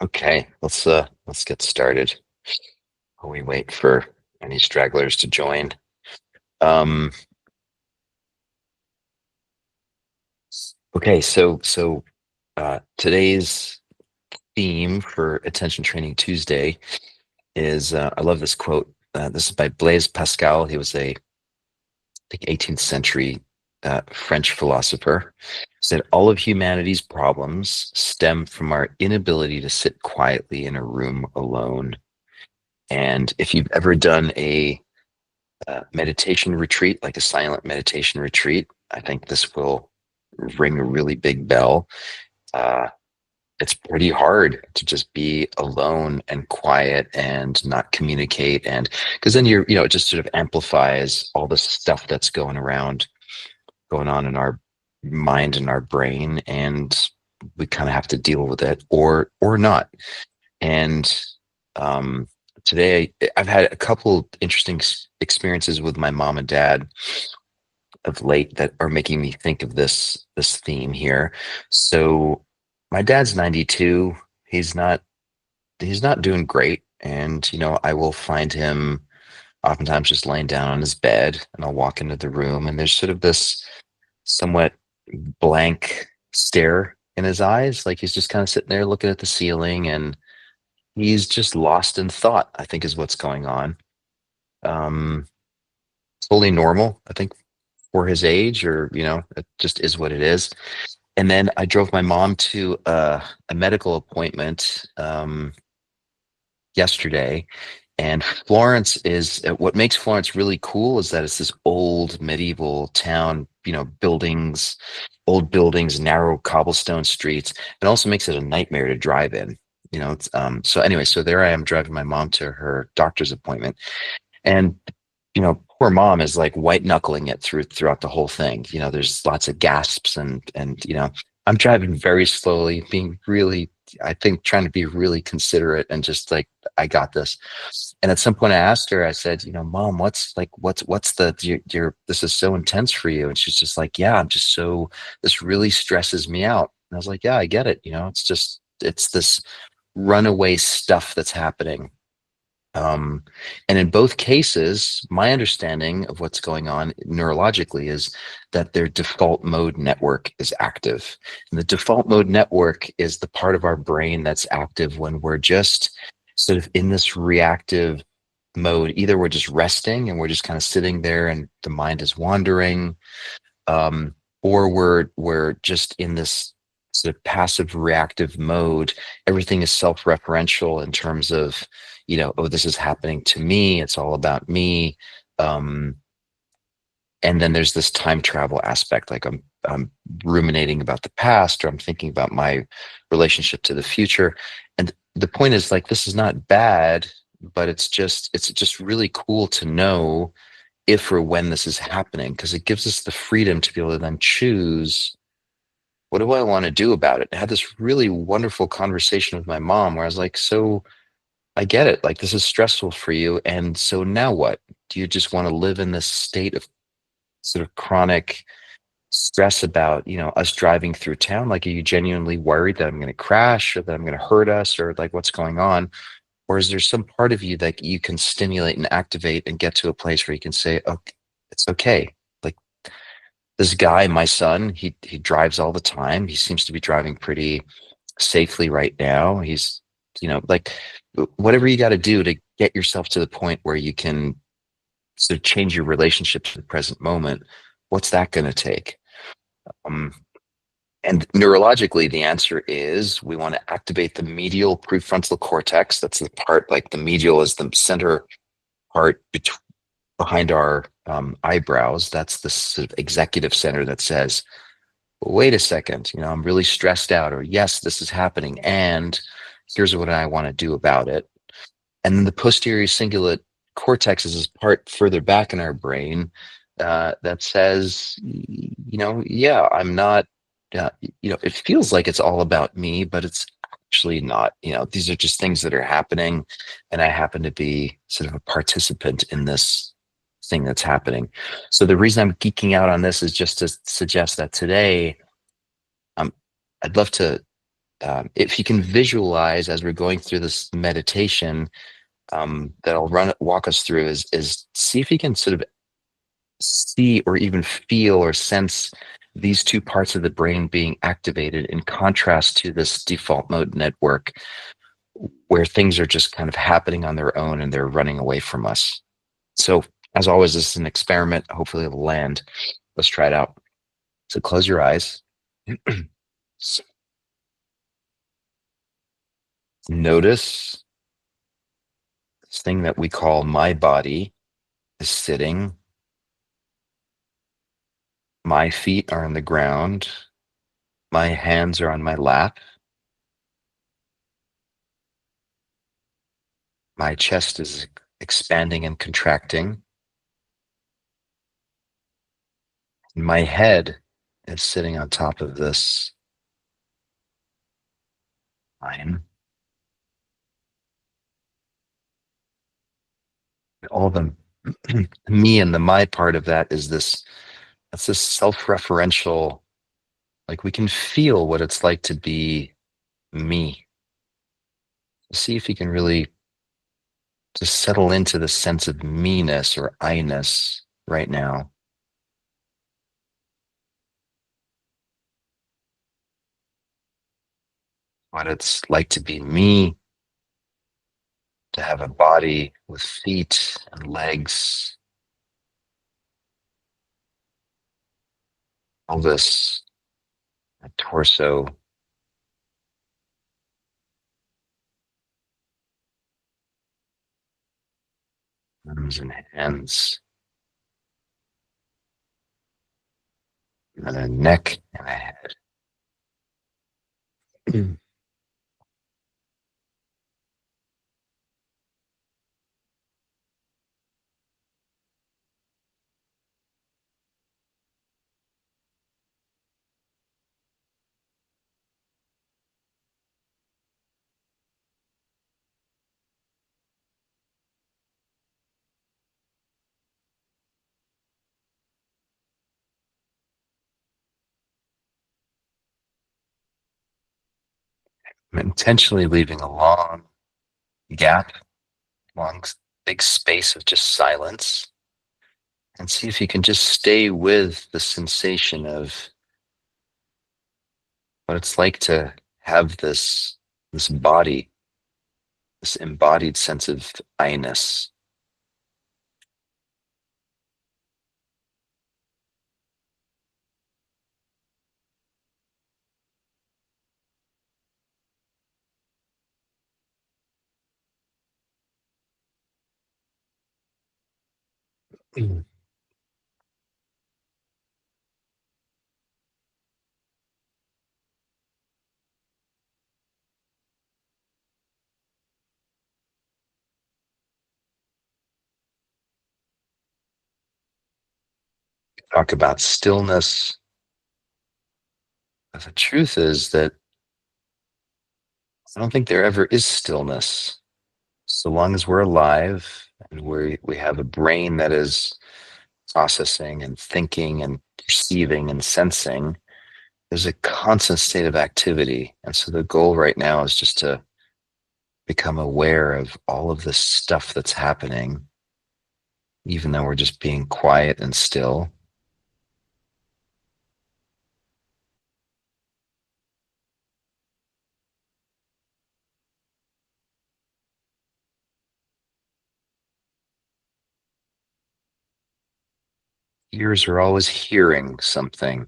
Okay, let's get started while we wait for any stragglers to join. Um, okay, so today's theme for Attention Training Tuesday is I love this quote. This is by Blaise Pascal. He was a, I think, 18th century French philosopher. Said all of humanity's problems stem from our inability to sit quietly in a room alone. And if you've ever done a meditation retreat, like a silent meditation retreat, I think this will ring a really big bell. Uh, it's pretty hard to just be alone and quiet and not communicate. And because then it just sort of amplifies all the stuff that's going on in our mind and our brain. And we kind of have to deal with it or not. And um, today I've had a couple interesting experiences with my mom and dad of late that are making me think of this theme here. So my dad's 92. He's not doing great, and I will find him oftentimes just laying down on his bed, and I'll walk into the room, and there's sort of this somewhat blank stare in his eyes, like he's just kind of sitting there looking at the ceiling, and he's just lost in thought, I think is what's going on. Um, Totally normal, I think, for his age, or it just is what it is. And then I drove my mom to a medical appointment yesterday, and Florence is what makes Florence really cool is that it's this old medieval town, buildings, old buildings, narrow cobblestone streets. It also makes it a nightmare to drive in. So anyway, so there I am driving my mom to her doctor's appointment, and poor mom is like white knuckling it throughout the whole thing. There's lots of gasps, and I'm driving very slowly, being really, I think, trying to be really considerate and just like, I got this. And at some point I asked her, I said, Mom, what's the this is so intense for you. And she's just like, yeah, this really stresses me out. And I was like, yeah, I get it. It's this runaway stuff that's happening. Um, and in both cases, my understanding of what's going on neurologically is that their default mode network is active. And the default mode network is the part of our brain that's active when we're just sort of in this reactive mode. Either we're just resting and we're just kind of sitting there and the mind is wandering, or we're just in this sort of passive reactive mode. Everything is self-referential in terms of, oh, this is happening to me. It's all about me. Um, and then there's this time travel aspect, like I'm ruminating about the past, or I'm thinking about my relationship to the future. And the point is, like, this is not bad, but it's just really cool to know if or when this is happening, because it gives us the freedom to be able to then choose, what do I want to do about it? I had this really wonderful conversation with my mom where I was like, so I get it. Like, this is stressful for you. And so now what? Do you just want to live in this state of sort of chronic stress about, us driving through town? Like, are you genuinely worried that I'm going to crash or that I'm going to hurt us, or like what's going on? Or is there some part of you that you can stimulate and activate and get to a place where you can say, okay, it's okay. Like, this guy, my son, he drives all the time. He seems to be driving pretty safely right now. He's, like, whatever you got to do to get yourself to the point where you can sort of change your relationship to the present moment. What's that going to take? Um, and neurologically, the answer is we want to activate the medial prefrontal cortex. That's the part, like, the medial is the center part behind our eyebrows. That's the sort of executive center that says, wait a second, I'm really stressed out, or yes, this is happening, and here's what I want to do about it. And then the posterior cingulate cortex is this part further back in our brain that says, yeah, I'm not, it feels like it's all about me, but it's actually not. These are just things that are happening, and I happen to be sort of a participant in this thing that's happening. So the reason I'm geeking out on this is just to suggest that today, um, I'd love to If you can visualize as we're going through this meditation, that I'll walk us through is see if you can sort of see or even feel or sense these two parts of the brain being activated in contrast to this default mode network where things are just kind of happening on their own and they're running away from us. So, as always, this is an experiment. Hopefully, it'll land. Let's try it out. So, close your eyes. Notice this thing that we call my body is sitting. My feet are on the ground. My hands are on my lap. My chest is expanding and contracting. My head is sitting on top of this line. All the me and the my part of that is this, that's this self-referential, like we can feel what it's like to be me. See if you can really just settle into the sense of me-ness or I-ness right now. What it's like to be me, to have a body with feet and legs, pelvis, a torso, arms and hands, and a neck and a head. I'm intentionally leaving a long gap, long, big space of just silence, and see if you can just stay with the sensation of what it's like to have this body, this embodied sense of I-ness. Talk about stillness. But the truth is that I don't think there ever is stillness. So long as we're alive and we have a brain that is processing and thinking and perceiving and sensing, there's a constant state of activity. And so the goal right now is just to become aware of all of this stuff that's happening, even though we're just being quiet and still. Ears are always hearing something.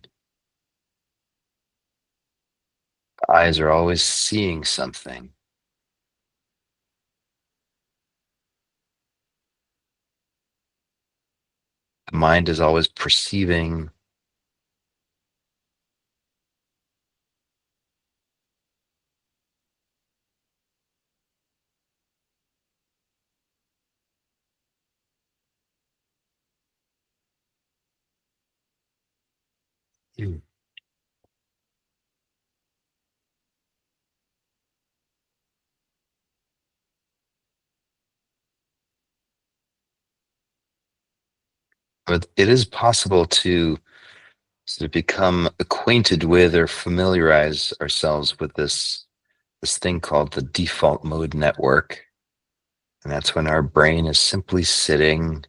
Eyes are always seeing something. The mind is always perceiving. Mm. But it is possible to to become acquainted with or familiarize ourselves with this thing called the default mode network. And that's when our brain is simply sitting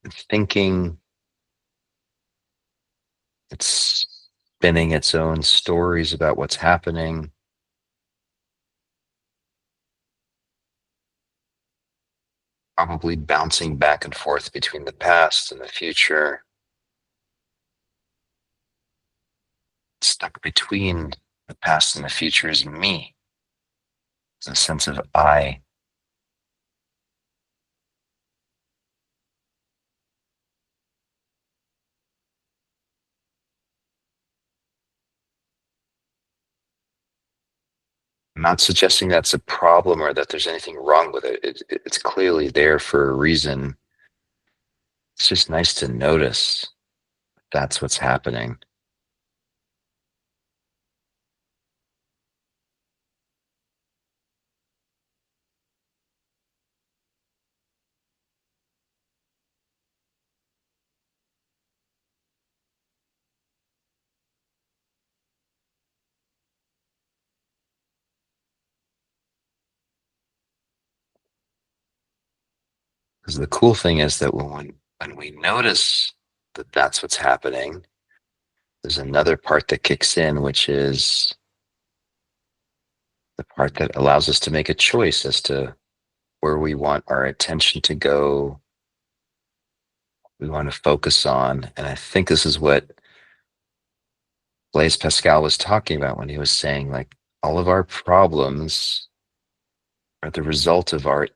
and thinking. It's spinning its own stories about what's happening. Probably bouncing back and forth between the past and the future. Stuck between the past and the future is me. It's a sense of I. I'm not suggesting that's a problem or that there's anything wrong with it. It's clearly there for a reason. It's just nice to notice that's what's happening. Because the cool thing is that when we notice that that's what's happening, there's another part that kicks in, which is the part that allows us to make a choice as to where we want our attention to go, we want to focus on. And I think this is what Blaise Pascal was talking about when he was saying, like, all of our problems are the result of our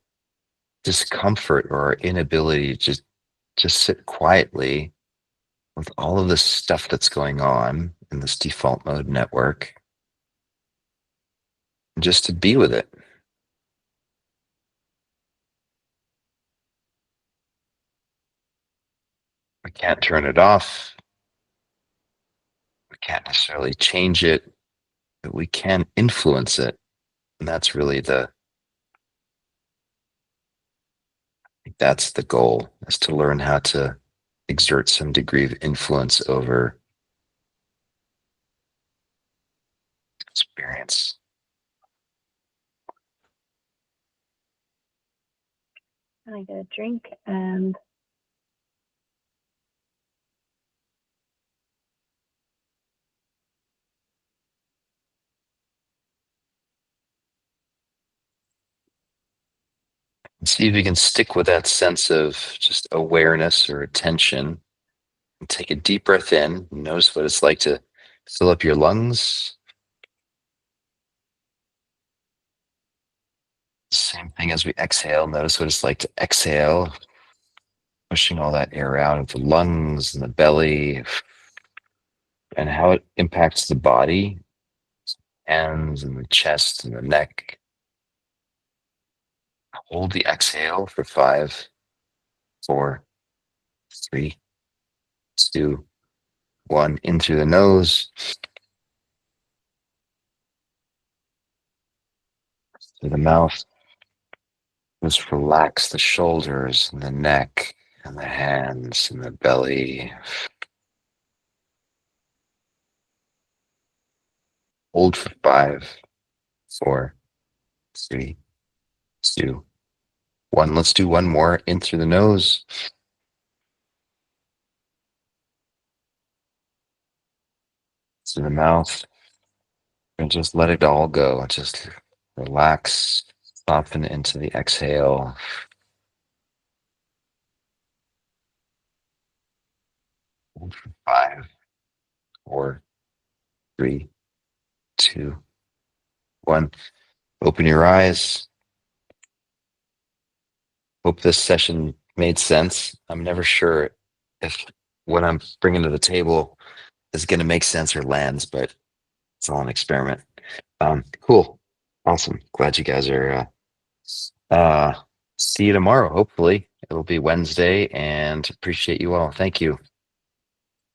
discomfort or our inability to just sit quietly with all of this stuff that's going on in this default mode network, and just to be with it. We can't turn it off. We can't necessarily change it, but we can influence it. And that's really that's the goal, is to learn how to exert some degree of influence over experience. Can I get a drink? And And see if you can stick with that sense of just awareness or attention, and take a deep breath in. Notice what it's like to fill up your lungs. Same thing as we exhale. Notice what it's like to exhale, pushing all that air out of the lungs and the belly, and how it impacts the body, hands and the chest and the neck. Hold the exhale for 5, 4, 3, 2, 1. In through the nose, through the mouth. Just relax the shoulders and the neck and the hands and the belly. Hold for 5, 4, 3, 2, 1. Let's do one more. In through the nose. Through the mouth. And just let it all go. Just relax, soften into the exhale. Hold for 5, 4, 3, 2, 1. Open your eyes. Hope this session made sense. I'm never sure if what I'm bringing to the table is going to make sense or lands, but it's all an experiment. Cool. Awesome. Glad you guys are, see you tomorrow. Hopefully it'll be Wednesday, and appreciate you all. Thank you.